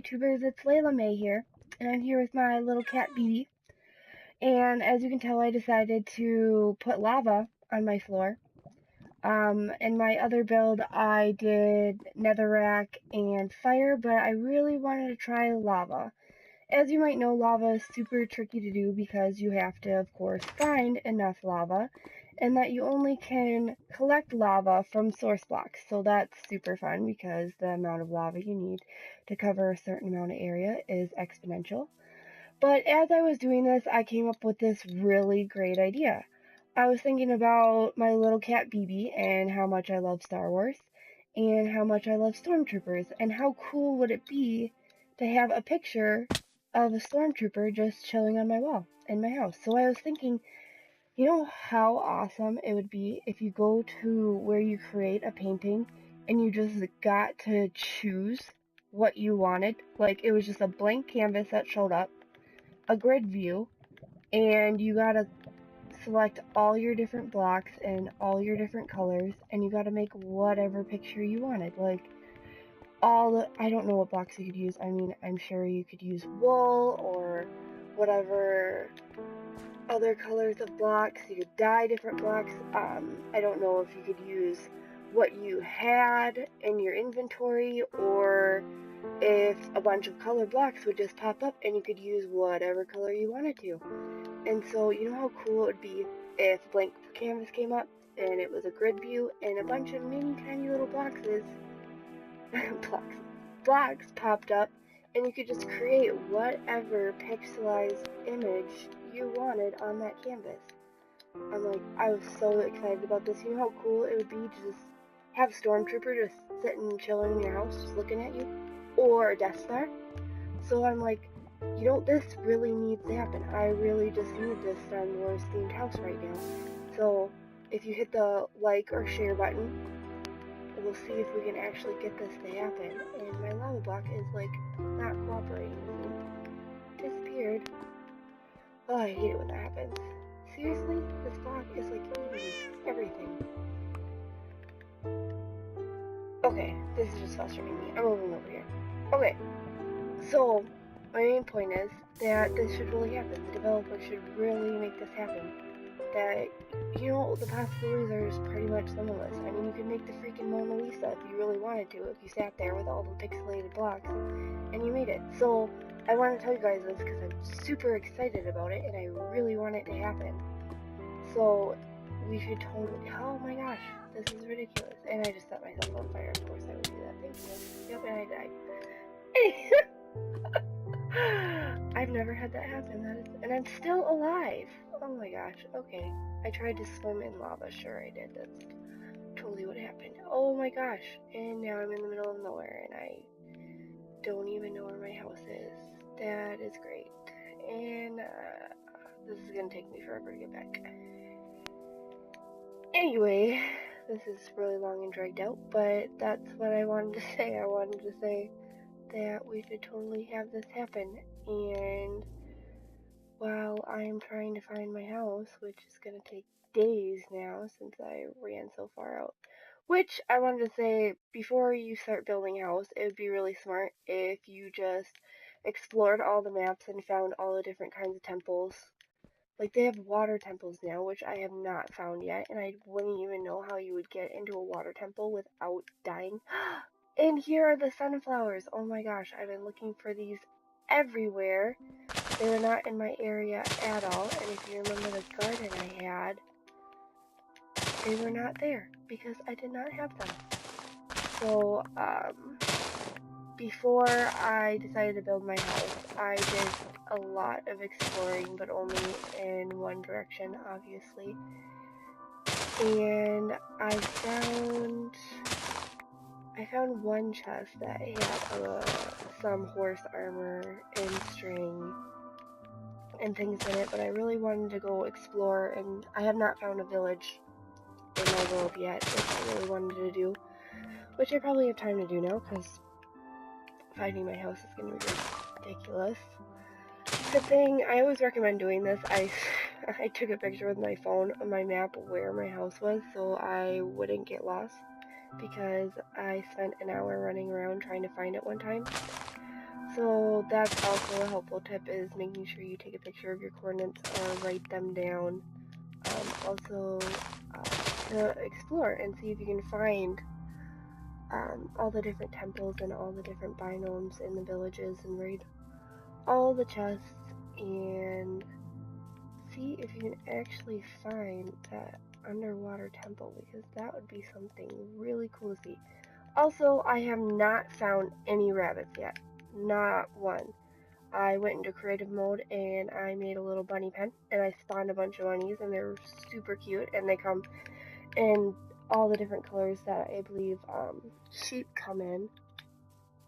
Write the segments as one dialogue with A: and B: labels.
A: YouTubers, it's Layla May here, and I'm here with my little cat BB. And as you can tell, I decided to put lava on my floor. In my other build, I did netherrack and fire, but I really wanted to try lava. As you might know, lava is super tricky to do because you have to, of course, find enough lava, and that you only can collect lava from source blocks. So that's super fun because the amount of lava you need to cover a certain amount of area is exponential. But as I was doing this, I came up with this really great idea. I was thinking about my little cat BB and how much I love Star Wars and how much I love Stormtroopers, and how cool would it be to have a picture of a Stormtrooper just chilling on my wall in my house. So I was thinking, you know how awesome it would be if you go to where you create a painting and you just got to choose what you wanted. Like, it was just a blank canvas that showed up, a grid view, and you gotta select all your different blocks and all your different colors, and you gotta make whatever picture you wanted. Like, I don't know what blocks you could use. I mean, I'm sure you could use wool or whatever other colors of blocks. You could dye different blocks. I don't know if you could use what you had in your inventory, or if a bunch of color blocks would just pop up and you could use whatever color you wanted to. And so, you know how cool it would be if blank canvas came up and it was a grid view and a bunch of mini tiny little boxes blocks popped up, and you could just create whatever pixelized image you wanted on that canvas. I was so excited about this. You know how cool it would be to just have Stormtrooper just sitting chilling in your house just looking at you, or a Death Star. So I'm like, you know, this really needs to happen. I really just need this Star Wars themed house right now. So if you hit the like or share button, we'll see if we can actually get this to happen. And my lava block is like not cooperating with me. Disappeared. Oh, I hate it when that happens. Seriously? This block is like eating everything. Okay, this is just frustrating me. I'm moving over here. Okay, so my main point is that this should really happen. The developer should really make this happen. That, you know, the possibilities are just pretty much limitless. I mean, you could make the freaking Mona Lisa if you really wanted to, if you sat there with all the pixelated blocks and you made it. So I want to tell you guys this because I'm super excited about it and I really want it to happen. So we should totally, oh my gosh, this is ridiculous. And I just set myself on fire. Of course I would do that. Thank you. Yep, and I died. I've never had that happen. And I'm still alive. Oh my gosh. Okay. I tried to swim in lava. Sure I did. That's totally what happened. Oh my gosh. And now I'm in the middle of nowhere and I don't even know where my house is. That is great. And this is gonna take me forever to get back. Anyway, this is really long and dragged out, but that's what I wanted to say. I wanted to say that we should totally have this happen. And while I'm trying to find my house, which is going to take days now since I ran so far out, which I wanted to say, before you start building a house, it would be really smart if you just explored all the maps and found all the different kinds of temples. Like, they have water temples now, which I have not found yet, and I wouldn't even know how you would get into a water temple without dying. And here are the sunflowers. Oh my gosh, I've been looking for these everywhere. They were not in my area at all, and if you remember the garden I had, they were not there because I did not have them. So, before I decided to build my house, I did a lot of exploring, but only in one direction, obviously. And I found one chest that had some horse armor and string and things in it, but I really wanted to go explore, and I have not found a village in my world yet, which I really wanted to do, which I probably have time to do now, because finding my house is going to be ridiculous. The thing, I always recommend doing this, I took a picture with my phone on my map where my house was, so I wouldn't get lost, because I spent an hour running around trying to find it one time. So that's also a helpful tip, is making sure you take a picture of your coordinates or write them down. Also, to explore and see if you can find all the different temples and all the different biomes in the villages, and raid all the chests and see if you can actually find that underwater temple, because that would be something really cool to see. Also, I have not found any rabbits yet. Not one. I went into creative mode and I made a little bunny pen and I spawned a bunch of bunnies, and they're super cute, and they come in all the different colors that I believe sheep come in.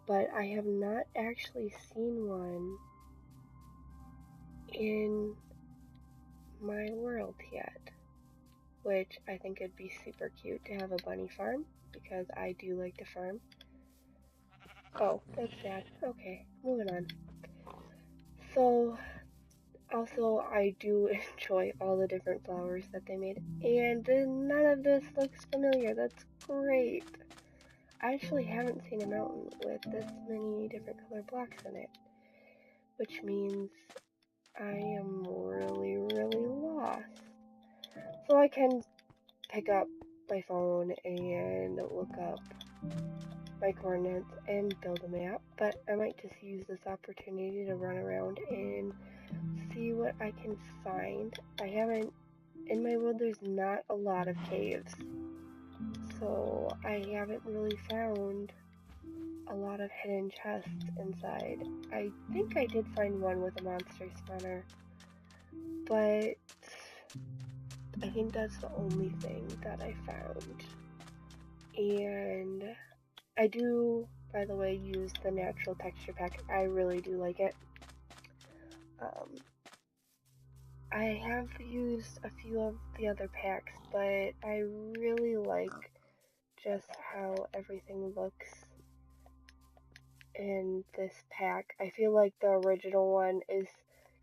A: But I have not actually seen one in my world yet, which I think it'd be super cute to have a bunny farm, because I do like to farm. Oh, that's sad. Okay, moving on. So, also, I do enjoy all the different flowers that they made, and none of this looks familiar. That's great. I actually haven't seen a mountain with this many different colored blocks in it, which means I am really, really lost. So I can pick up my phone and look up my coordinates and build a map, but I might just use this opportunity to run around and see what I can find. In my world there's not a lot of caves, so I haven't really found a lot of hidden chests inside. I think I did find one with a monster spawner, but I think that's the only thing that I found. And I do, by the way, use the natural texture pack. I really do like it. I have used a few of the other packs, but I really like just how everything looks in this pack. I feel like the original one is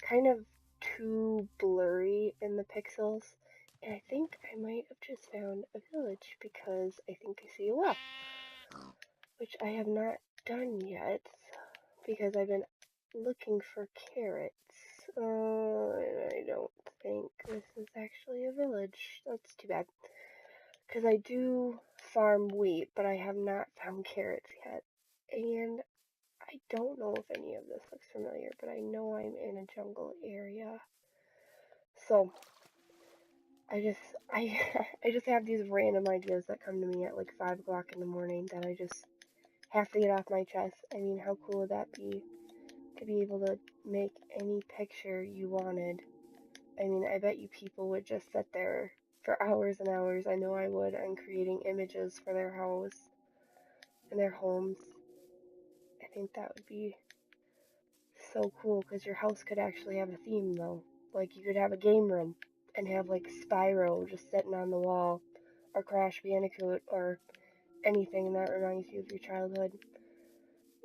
A: kind of too blurry in the pixels, and I think I might have just found a village, because I think I see a well, which I have not done yet because I've been looking for carrots. I don't think this is actually a village. That's too bad, because I do farm wheat, but I have not found carrots yet. And I don't know if any of this looks familiar, but I know I'm in a jungle area. So I just have these random ideas that come to me at like 5 o'clock in the morning that I just have to get off my chest. I mean, how cool would that be to be able to make any picture you wanted? I mean, I bet you people would just sit there for hours and hours. I know I would, on creating images for their house and their homes. I think that would be so cool, because your house could actually have a theme, though. Like, you could have a game room and have like Spyro just sitting on the wall, or Crash Bandicoot, or anything that reminds you of your childhood.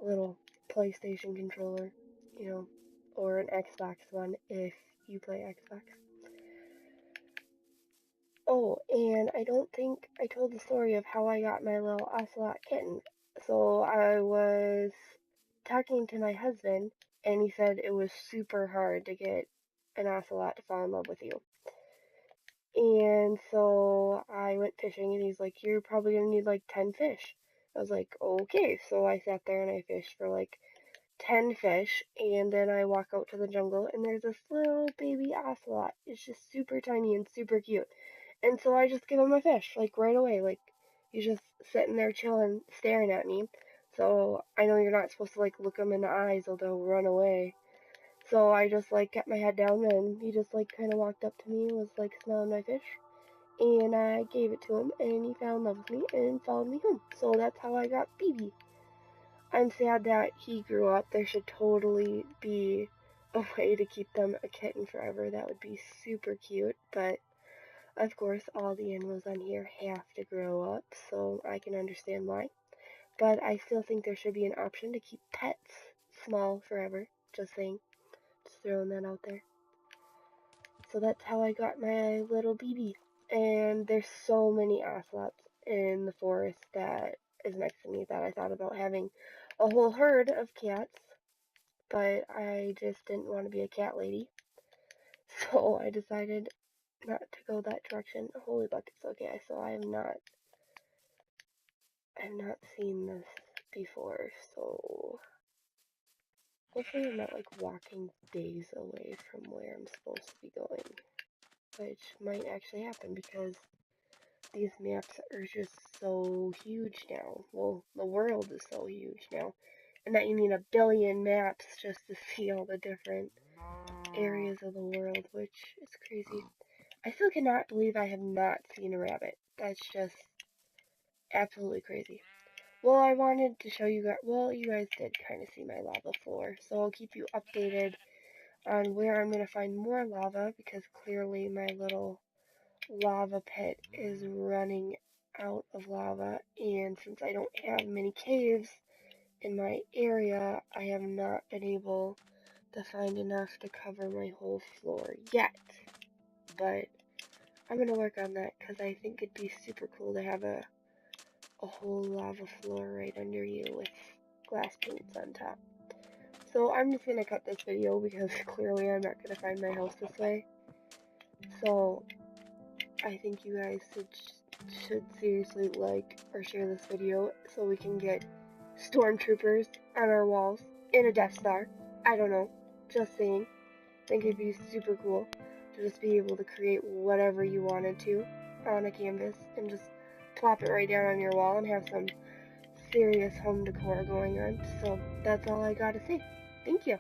A: A little PlayStation controller, you know, or an Xbox One if you play Xbox. Oh, and I don't think I told the story of how I got my little ocelot kitten. So I was talking to my husband, and he said it was super hard to get an ocelot to fall in love with you. And so I went fishing, and he's like, you're probably gonna need like 10 fish. I was like, okay. So I sat there and I fished for like 10 fish, and then I walk out to the jungle, and there's this little baby ocelot. It's just super tiny and super cute. And so I just give him a fish, like right away. Like, he's just sitting there chilling, staring at me. So I know you're not supposed to like look him in the eyes or they'll run away. So I just like kept my head down, and he just like kind of walked up to me and was like smelling my fish. And I gave it to him, and he fell in love with me and followed me home. So that's how I got BB. I'm sad that he grew up. There should totally be a way to keep them a kitten forever. That would be super cute. But of course, all the animals on here have to grow up, so I can understand why. But I still think there should be an option to keep pets small forever. Just saying. Just throwing that out there. So that's how I got my little BB. And there's so many ocelots in the forest that is next to me that I thought about having a whole herd of cats. but I just didn't want to be a cat lady. So I decided not to go that direction. Holy buckets, okay, so I've not seen this before, so hopefully I'm not like walking days away from where I'm supposed to be going, which might actually happen because these maps are just so huge now. Well, the world is so huge now, and that you need a billion maps just to see all the different areas of the world, which is crazy. I still cannot believe I have not seen a rabbit. That's just absolutely crazy. Well, I wanted to show you guys, well, you guys did kind of see my lava floor, so I'll keep you updated on where I'm going to find more lava, because clearly my little lava pit is running out of lava, and since I don't have many caves in my area, I have not been able to find enough to cover my whole floor yet. But I'm going to work on that, because I think it'd be super cool to have a whole lava floor right under you with glass paints on top. So I'm just going to cut this video because clearly I'm not going to find my house this way. So I think you guys should seriously like or share this video so we can get Stormtroopers on our walls in a Death Star. I don't know. Just saying. I think it'd be super cool to just be able to create whatever you wanted to on a canvas and just plop it right down on your wall and have some serious home decor going on. So that's all I gotta say. Thank you.